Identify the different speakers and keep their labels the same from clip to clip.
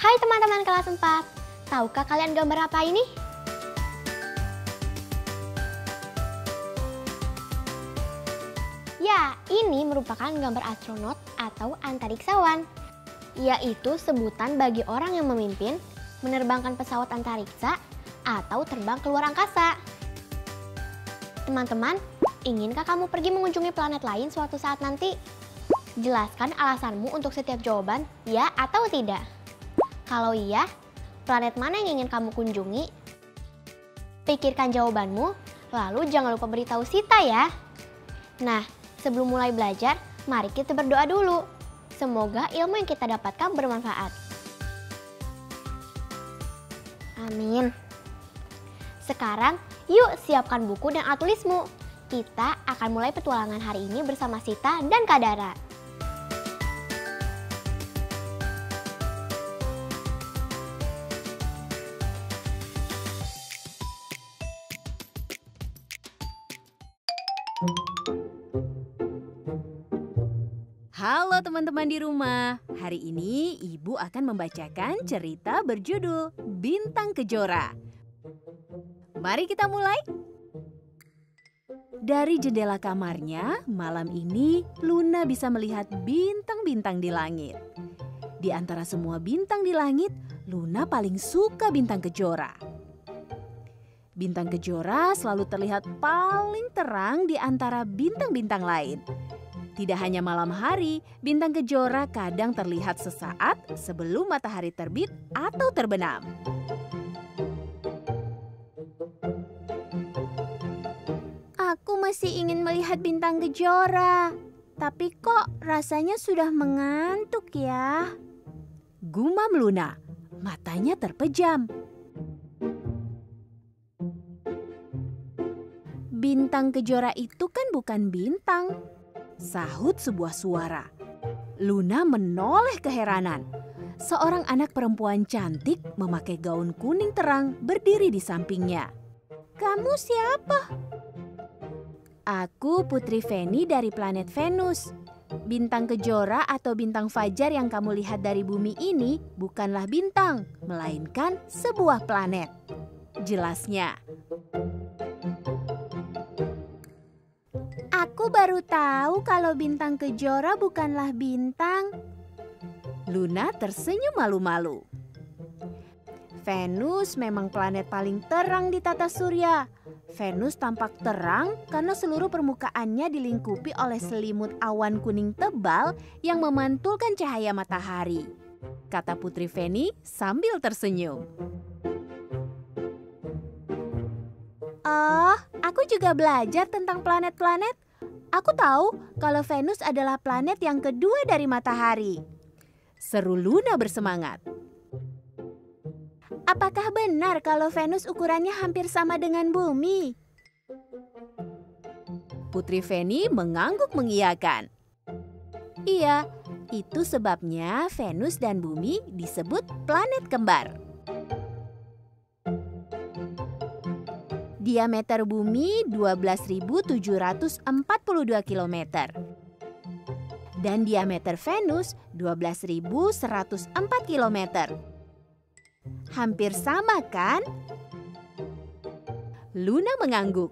Speaker 1: Hai teman-teman kelas 4, tahukah kalian gambar apa ini? Ya, ini merupakan gambar astronot atau antariksawan, yaitu sebutan bagi orang yang memimpin menerbangkan pesawat antariksa atau terbang keluar angkasa. Teman-teman, inginkah kamu pergi mengunjungi planet lain suatu saat nanti? Jelaskan alasanmu untuk setiap jawaban, ya atau tidak. Kalau iya, planet mana yang ingin kamu kunjungi? Pikirkan jawabanmu, lalu jangan lupa beritahu Sita ya. Nah, sebelum mulai belajar, mari kita berdoa dulu. Semoga ilmu yang kita dapatkan bermanfaat. Amin. Sekarang, yuk siapkan buku dan alat tulismu. Kita akan mulai petualangan hari ini bersama Sita dan Kak Dara.
Speaker 2: Halo teman-teman di rumah, hari ini Ibu akan membacakan cerita berjudul Bintang Kejora. Mari kita mulai. Dari jendela kamarnya, malam ini Luna bisa melihat bintang-bintang di langit. Di antara semua bintang di langit, Luna paling suka bintang kejora. Bintang kejora selalu terlihat paling terang di antara bintang-bintang lain. Tidak hanya malam hari, bintang kejora kadang terlihat sesaat sebelum matahari terbit atau terbenam.
Speaker 3: Aku masih ingin melihat bintang kejora, tapi kok rasanya sudah mengantuk ya?
Speaker 2: Gumam Luna, matanya terpejam.
Speaker 3: Bintang kejora itu kan bukan bintang,
Speaker 2: sahut sebuah suara. Luna menoleh keheranan. Seorang anak perempuan cantik memakai gaun kuning terang berdiri di sampingnya.
Speaker 3: Kamu siapa? Aku Putri Feni dari planet Venus. Bintang kejora atau bintang fajar yang kamu lihat dari bumi ini bukanlah bintang, melainkan sebuah planet, jelasnya. Aku baru tahu kalau bintang kejora bukanlah bintang.
Speaker 2: Luna tersenyum malu-malu.
Speaker 3: Venus memang planet paling terang di tata surya. Venus tampak terang karena seluruh permukaannya dilingkupi oleh selimut awan kuning tebal yang memantulkan cahaya matahari,
Speaker 2: kata Putri Feni sambil tersenyum.
Speaker 3: Oh, aku juga belajar tentang planet-planet. Aku tahu kalau Venus adalah planet yang kedua dari matahari,
Speaker 2: seru Luna bersemangat.
Speaker 3: Apakah benar kalau Venus ukurannya hampir sama dengan bumi?
Speaker 2: Putri Feni mengangguk mengiyakan.
Speaker 3: Iya, itu sebabnya Venus dan bumi disebut planet kembar. Diameter bumi 12.742 km. Dan diameter Venus 12.104 km. Hampir sama kan?
Speaker 2: Luna mengangguk.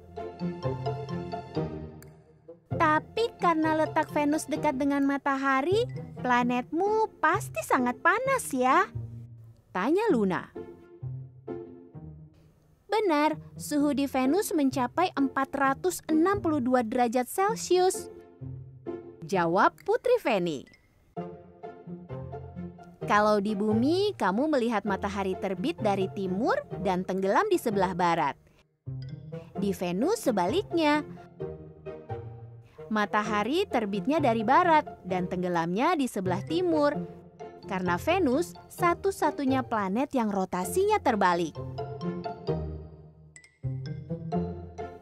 Speaker 3: Tapi karena letak Venus dekat dengan matahari, planetmu pasti sangat panas ya?
Speaker 2: Tanya Luna.
Speaker 3: Benar, suhu di Venus mencapai 462 derajat Celcius.
Speaker 2: Jawab Putri Feni.
Speaker 3: Kalau di bumi, kamu melihat matahari terbit dari timur dan tenggelam di sebelah barat. Di Venus sebaliknya. Matahari terbitnya dari barat dan tenggelamnya di sebelah timur. Karena Venus satu-satunya planet yang rotasinya terbalik.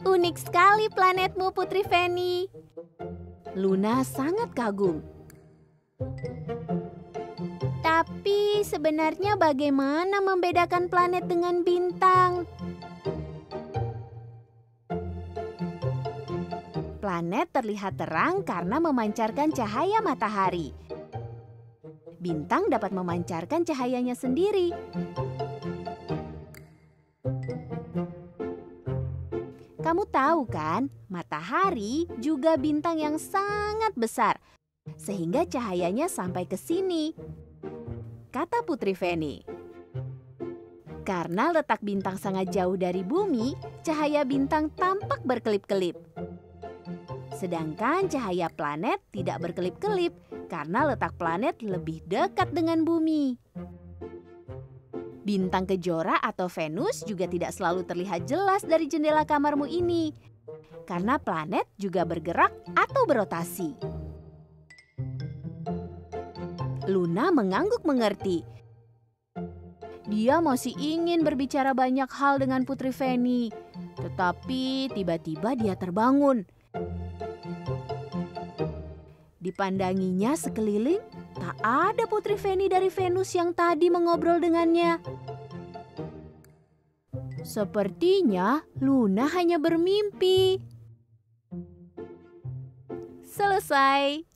Speaker 3: Unik sekali planetmu, Putri Feni. Luna sangat kagum. Tapi sebenarnya bagaimana membedakan planet dengan bintang? Planet terlihat terang karena memancarkan cahaya matahari. Bintang dapat memancarkan cahayanya sendiri. Kamu tahu kan, matahari juga bintang yang sangat besar, sehingga cahayanya sampai ke sini, kata Putri Feni. Karena letak bintang sangat jauh dari bumi, cahaya bintang tampak berkelip-kelip. Sedangkan cahaya planet tidak berkelip-kelip karena letak planet lebih dekat dengan bumi. Bintang Kejora atau Venus juga tidak selalu terlihat jelas dari jendela kamarmu ini, karena planet juga bergerak atau berotasi. Luna mengangguk mengerti. Dia masih ingin berbicara banyak hal dengan Putri Feni, tetapi tiba-tiba dia terbangun. Dipandanginya sekeliling, tak ada Putri Feni dari Venus yang tadi mengobrol dengannya. Sepertinya Luna hanya bermimpi. Selesai.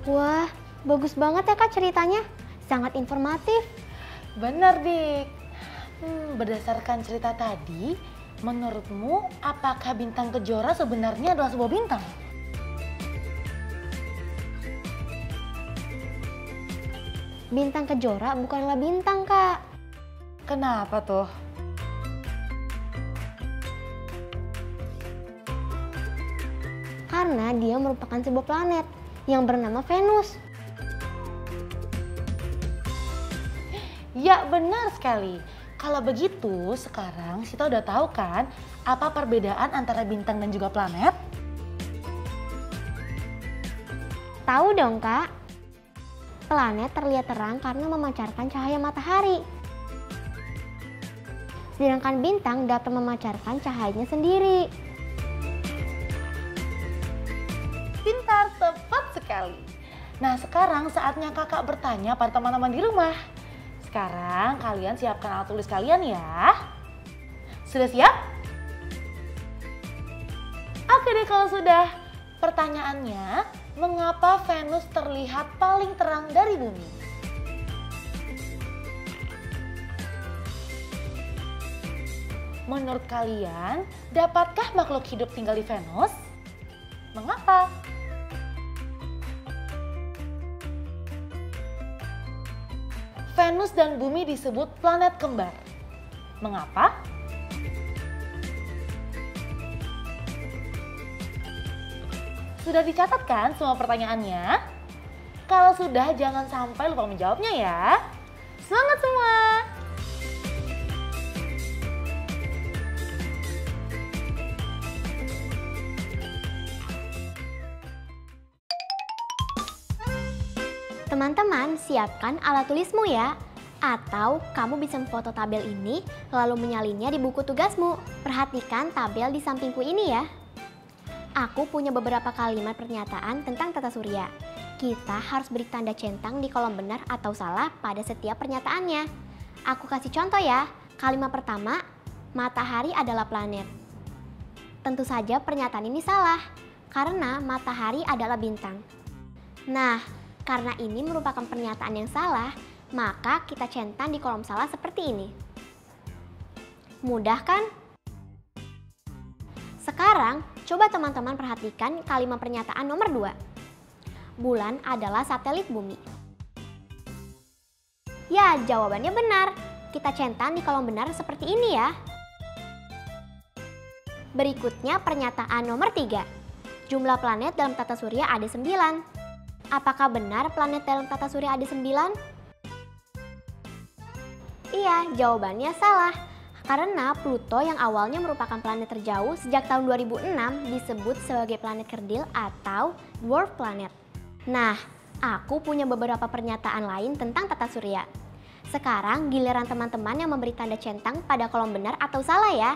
Speaker 1: Wah, bagus banget ya Kak ceritanya. Sangat informatif.
Speaker 4: Benar, Dik. Berdasarkan cerita tadi, menurutmu apakah bintang Kejora sebenarnya adalah sebuah bintang?
Speaker 1: Bintang Kejora bukanlah bintang, Kak.
Speaker 4: Kenapa tuh?
Speaker 1: Karena dia merupakan sebuah planet yang bernama Venus.
Speaker 4: Ya, benar sekali. Kalau begitu, sekarang kita udah tahu kan apa perbedaan antara bintang dan juga planet?
Speaker 1: Tahu dong, Kak. Planet terlihat terang karena memancarkan cahaya matahari. Sedangkan bintang dapat memancarkan cahayanya sendiri.
Speaker 4: Pintar, tepat sekali. Nah, sekarang saatnya kakak bertanya pada teman-teman di rumah. Sekarang kalian siapkan alat tulis kalian ya. Sudah siap? Oke deh kalau sudah. Pertanyaannya, mengapa Venus terlihat paling terang dari bumi? Menurut kalian, dapatkah makhluk hidup tinggal di Venus? Mengapa? Venus dan bumi disebut planet kembar. Mengapa? Sudah dicatat kan semua pertanyaannya? Kalau sudah, jangan sampai lupa menjawabnya ya. Semangat semua!
Speaker 1: Teman-teman, siapkan alat tulismu ya. Atau kamu bisa memfoto tabel ini lalu menyalinnya di buku tugasmu. Perhatikan tabel di sampingku ini ya. Aku punya beberapa kalimat pernyataan tentang tata surya. Kita harus beri tanda centang di kolom benar atau salah pada setiap pernyataannya. Aku kasih contoh ya. Kalimat pertama, matahari adalah planet. Tentu saja pernyataan ini salah, karena matahari adalah bintang. Nah, karena ini merupakan pernyataan yang salah, maka kita centang di kolom salah seperti ini. Mudah kan? Sekarang, coba teman-teman perhatikan kalimat pernyataan nomor 2. Bulan adalah satelit bumi. Ya, jawabannya benar. kita centang di kolom benar seperti ini ya. Berikutnya pernyataan nomor 3. Jumlah planet dalam tata surya ada 9. Apakah benar planet dalam tata surya ada 9? Iya, jawabannya salah. Karena Pluto yang awalnya merupakan planet terjauh sejak tahun 2006 disebut sebagai planet kerdil atau dwarf planet. Nah, aku punya beberapa pernyataan lain tentang tata surya. Sekarang giliran teman-teman yang memberi tanda centang pada kolom benar atau salah ya.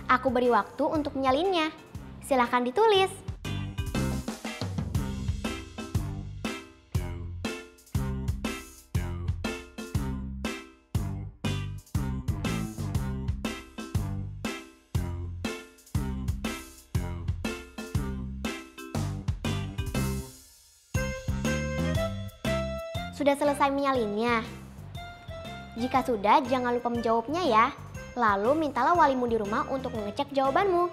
Speaker 1: Aku beri waktu untuk menyalinnya. Silahkan ditulis. Sudah selesai menyalinnya? Jika sudah, jangan lupa menjawabnya ya. Lalu mintalah walimu di rumah untuk mengecek jawabanmu.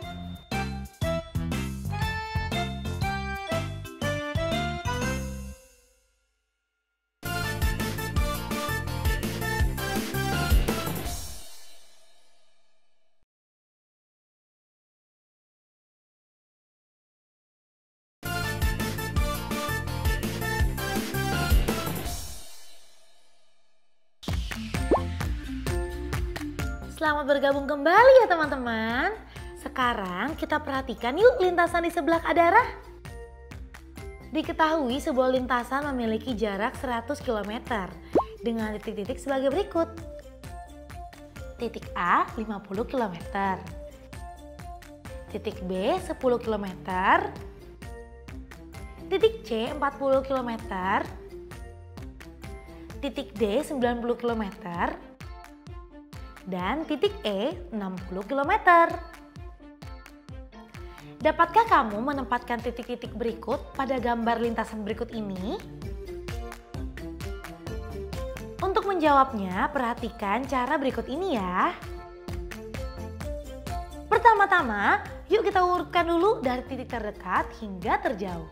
Speaker 4: Selamat bergabung kembali ya teman-teman. Sekarang kita perhatikan yuk lintasan di sebelah Kadara. Diketahui sebuah lintasan memiliki jarak 100 km dengan titik-titik sebagai berikut. Titik A 50 km. Titik B 10 km. Titik C 40 km. Titik D 90 km. Dan titik E 60 km. Dapatkah kamu menempatkan titik-titik berikut pada gambar lintasan berikut ini? Untuk menjawabnya, perhatikan cara berikut ini ya. Pertama-tama, yuk kita urutkan dulu dari titik terdekat hingga terjauh.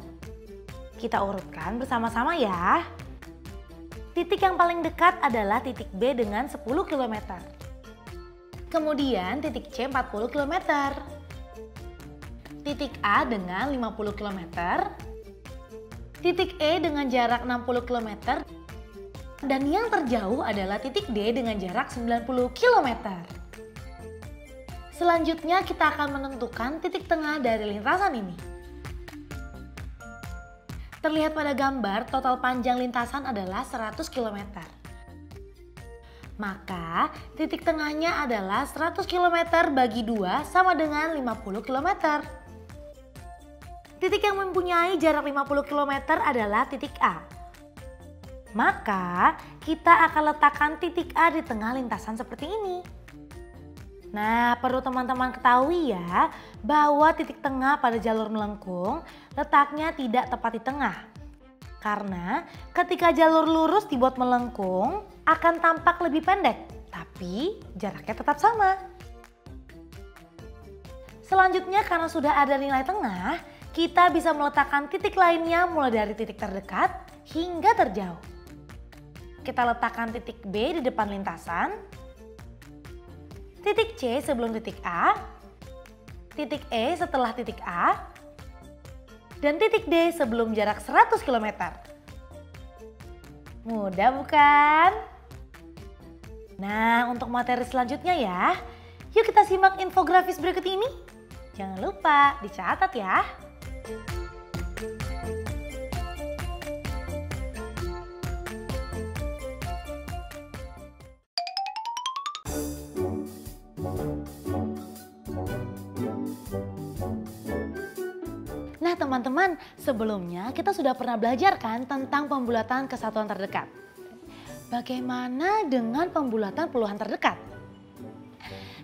Speaker 4: Kita urutkan bersama-sama ya. Titik yang paling dekat adalah titik B dengan 10 km. Kemudian titik C 40 km. Titik A dengan 50 km. Titik E dengan jarak 60 km. Dan yang terjauh adalah titik D dengan jarak 90 km. Selanjutnya kita akan menentukan titik tengah dari lintasan ini. Terlihat pada gambar total panjang lintasan adalah 100 km. Maka titik tengahnya adalah 100 km bagi 2 sama dengan 50 km. Titik yang mempunyai jarak 50 km adalah titik A. Maka kita akan letakkan titik A di tengah lintasan seperti ini. Nah, perlu teman-teman ketahui ya bahwa titik tengah pada jalur melengkung letaknya tidak tepat di tengah. Karena ketika jalur lurus dibuat melengkung akan tampak lebih pendek, tapi jaraknya tetap sama. Selanjutnya karena sudah ada nilai tengah, kita bisa meletakkan titik lainnya mulai dari titik terdekat hingga terjauh. Kita letakkan titik B di depan lintasan, titik C sebelum titik A, titik E setelah titik A, dan titik D sebelum jarak 100 km. Mudah bukan? Nah, untuk materi selanjutnya ya, yuk kita simak infografis berikut ini. Jangan lupa dicatat ya. Nah teman-teman, sebelumnya kita sudah pernah belajar kan tentang pembulatan kesatuan terdekat. Bagaimana dengan pembulatan puluhan terdekat?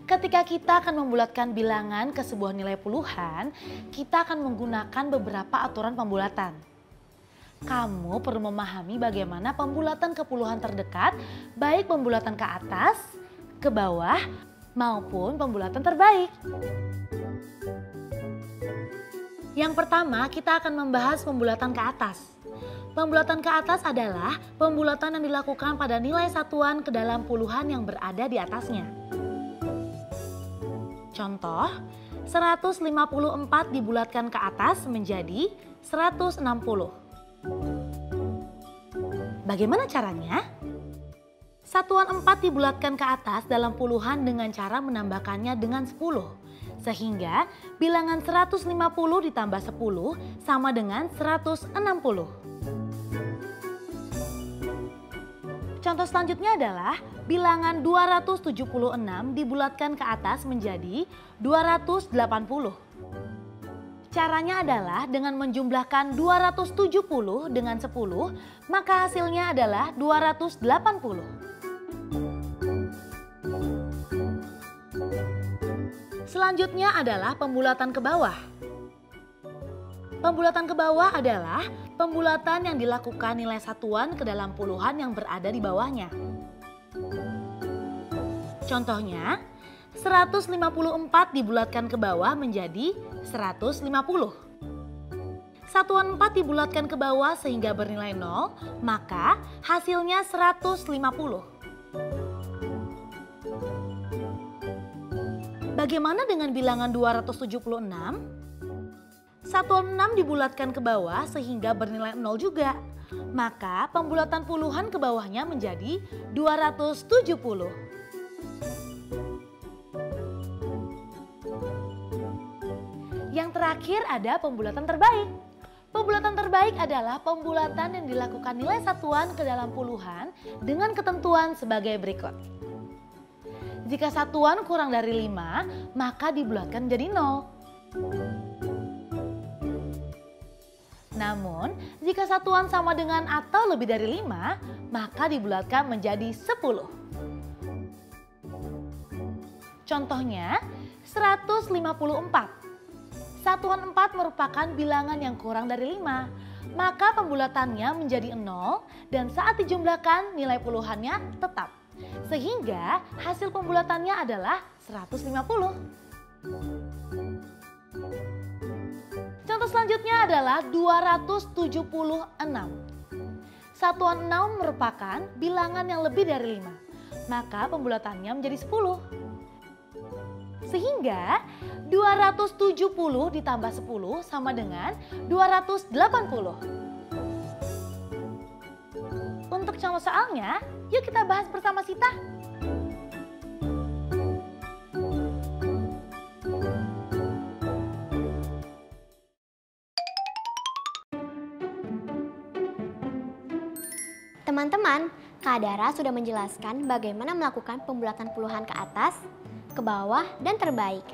Speaker 4: Ketika kita akan membulatkan bilangan ke sebuah nilai puluhan, kita akan menggunakan beberapa aturan pembulatan. Kamu perlu memahami bagaimana pembulatan ke puluhan terdekat, baik pembulatan ke atas, ke bawah, maupun pembulatan terbaik. Yang pertama, kita akan membahas pembulatan ke atas. Pembulatan ke atas adalah pembulatan yang dilakukan pada nilai satuan ke dalam puluhan yang berada di atasnya. Contoh, 154 dibulatkan ke atas menjadi 160. Bagaimana caranya? Satuan 4 dibulatkan ke atas dalam puluhan dengan cara menambahkannya dengan 10. Sehingga bilangan 150 ditambah 10 sama dengan 160. Contoh selanjutnya adalah bilangan 276 dibulatkan ke atas menjadi 280. Caranya adalah dengan menjumlahkan 270 dengan 10, maka hasilnya adalah 280. Selanjutnya adalah pembulatan ke bawah. Pembulatan ke bawah adalah pembulatan yang dilakukan nilai satuan ke dalam puluhan yang berada di bawahnya. Contohnya, 154 dibulatkan ke bawah menjadi 150. Satuan 4 dibulatkan ke bawah sehingga bernilai 0, maka hasilnya 150. Bagaimana dengan bilangan 276? Satuan 6 dibulatkan ke bawah sehingga bernilai 0 juga. Maka pembulatan puluhan ke bawahnya menjadi 270. Yang terakhir ada pembulatan terbaik. Pembulatan terbaik adalah pembulatan yang dilakukan nilai satuan ke dalam puluhan dengan ketentuan sebagai berikut. Jika satuan kurang dari 5, maka dibulatkan jadi 0. Namun, jika satuan sama dengan atau lebih dari 5, maka dibulatkan menjadi 10. Contohnya, 154. Satuan 4 merupakan bilangan yang kurang dari 5, maka pembulatannya menjadi 0 dan saat dijumlahkan nilai puluhannya tetap. Sehingga hasil pembulatannya adalah 150. Contoh selanjutnya adalah 276. Satuan 6 merupakan bilangan yang lebih dari 5, maka pembulatannya menjadi 10. Sehingga 270 ditambah 10 sama dengan 280. Untuk contoh soalnya, yuk kita bahas bersama Sita.
Speaker 1: Teman-teman, Kak Dara sudah menjelaskan bagaimana melakukan pembulatan puluhan ke atas, ke bawah, dan terbaik.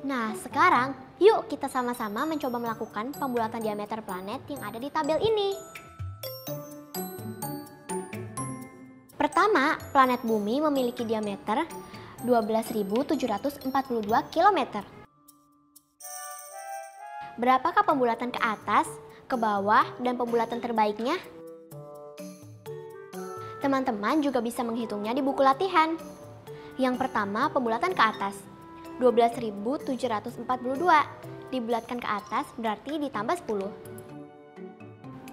Speaker 1: Nah, sekarang yuk kita sama-sama mencoba melakukan pembulatan diameter planet yang ada di tabel ini. Pertama, planet Bumi memiliki diameter 12.742 km. Berapakah pembulatan ke atas, ke bawah, dan pembulatan terbaiknya? Teman-teman juga bisa menghitungnya di buku latihan. Yang pertama, pembulatan ke atas. 12.742 dibulatkan ke atas berarti ditambah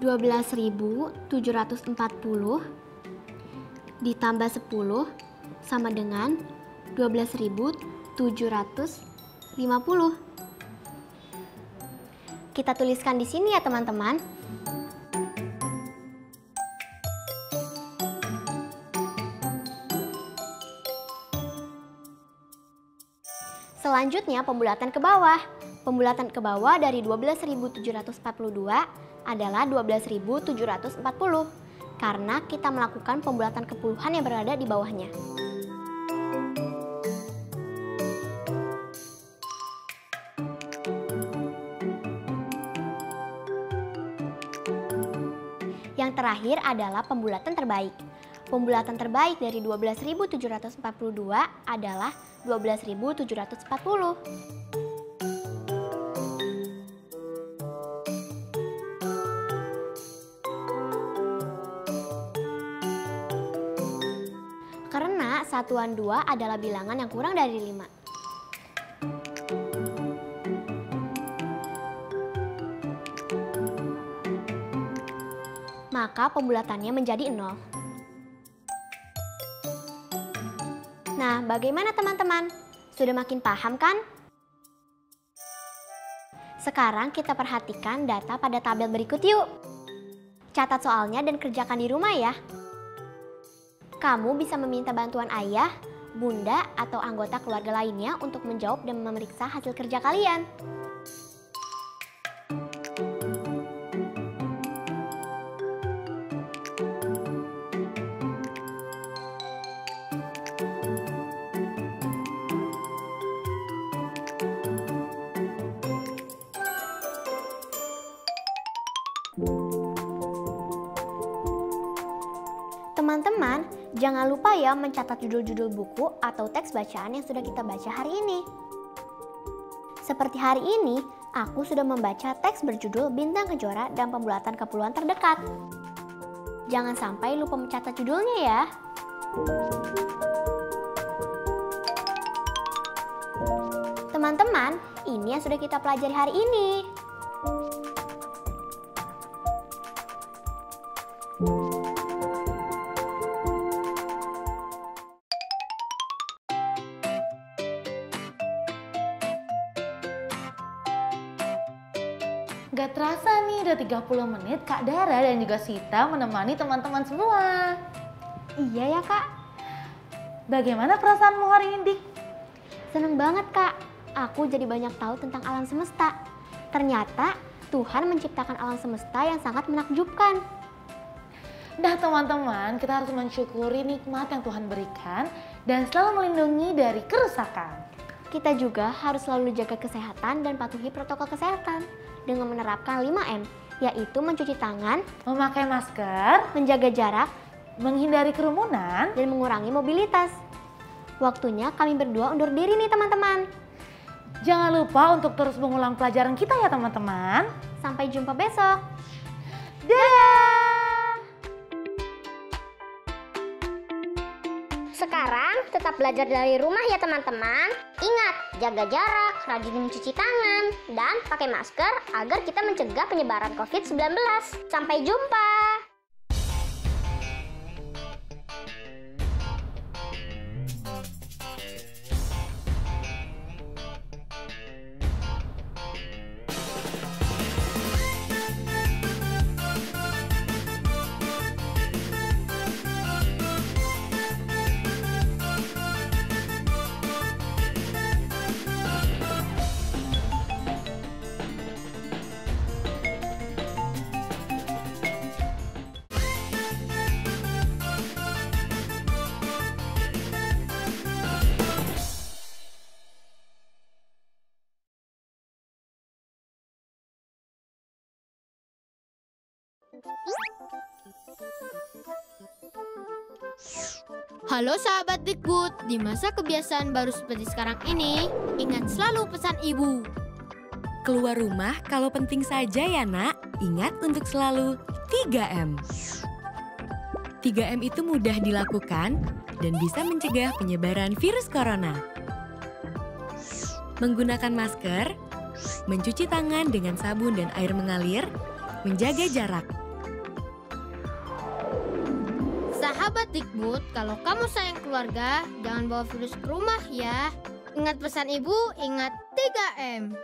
Speaker 1: 10. 12.740 ditambah 10 sama dengan 12.750. Kita tuliskan di sini ya teman-teman. Selanjutnya pembulatan ke bawah. Pembulatan ke bawah dari 12.742 adalah 12.740 karena kita melakukan pembulatan ke puluhan yang berada di bawahnya. Yang terakhir adalah pembulatan terbaik. Pembulatan terbaik dari 12.742 adalah 12.740. Karena satuan 2 adalah bilangan yang kurang dari 5. maka pembulatannya menjadi 0. Nah, bagaimana teman-teman? Sudah makin paham kan? Sekarang kita perhatikan data pada tabel berikut yuk. Catat soalnya dan kerjakan di rumah ya. Kamu bisa meminta bantuan ayah, bunda, atau anggota keluarga lainnya untuk menjawab dan memeriksa hasil kerja kalian. Teman-teman, jangan lupa ya mencatat judul-judul buku atau teks bacaan yang sudah kita baca hari ini. Seperti hari ini, aku sudah membaca teks berjudul Bintang Kejora dan Pembulatan Kepulauan Terdekat. Jangan sampai lupa mencatat judulnya ya. Teman-teman, ini yang sudah kita pelajari hari ini.
Speaker 4: Gak terasa nih, udah 30 menit Kak Dara dan juga Sita menemani teman-teman semua.
Speaker 1: Iya ya kak,
Speaker 4: Bagaimana perasaanmu hari ini, Dik?
Speaker 1: seneng banget kak. Aku jadi banyak tahu tentang alam semesta. Ternyata Tuhan menciptakan alam semesta yang sangat menakjubkan.
Speaker 4: Nah teman-teman, kita harus mensyukuri nikmat yang Tuhan berikan dan selalu melindungi dari kerusakan.
Speaker 1: Kita juga harus selalu jaga kesehatan dan patuhi protokol kesehatan dengan menerapkan 5M, yaitu mencuci tangan,
Speaker 4: Memakai masker,
Speaker 1: menjaga jarak,
Speaker 4: menghindari kerumunan.
Speaker 1: dan mengurangi mobilitas. Waktunya kami berdua undur diri nih teman-teman.
Speaker 4: Jangan lupa untuk terus mengulang pelajaran kita ya teman-teman.
Speaker 1: Sampai jumpa besok.
Speaker 4: Dadah!
Speaker 5: Sekarang tetap belajar dari rumah ya teman-teman. Ingat, jaga jarak, rajin mencuci tangan, dan pakai masker agar kita mencegah penyebaran COVID-19. Sampai jumpa!
Speaker 6: Halo sahabat Dikbud, di masa kebiasaan baru seperti sekarang ini, ingat selalu pesan ibu.
Speaker 7: Keluar rumah kalau penting saja ya nak, ingat untuk selalu 3M. 3M itu mudah dilakukan dan bisa mencegah penyebaran virus corona. Menggunakan masker, mencuci tangan dengan sabun dan air mengalir, menjaga jarak.
Speaker 6: Sahabat Dikbud, kalau kamu sayang keluarga, jangan bawa virus ke rumah ya. Ingat pesan ibu, ingat 3M.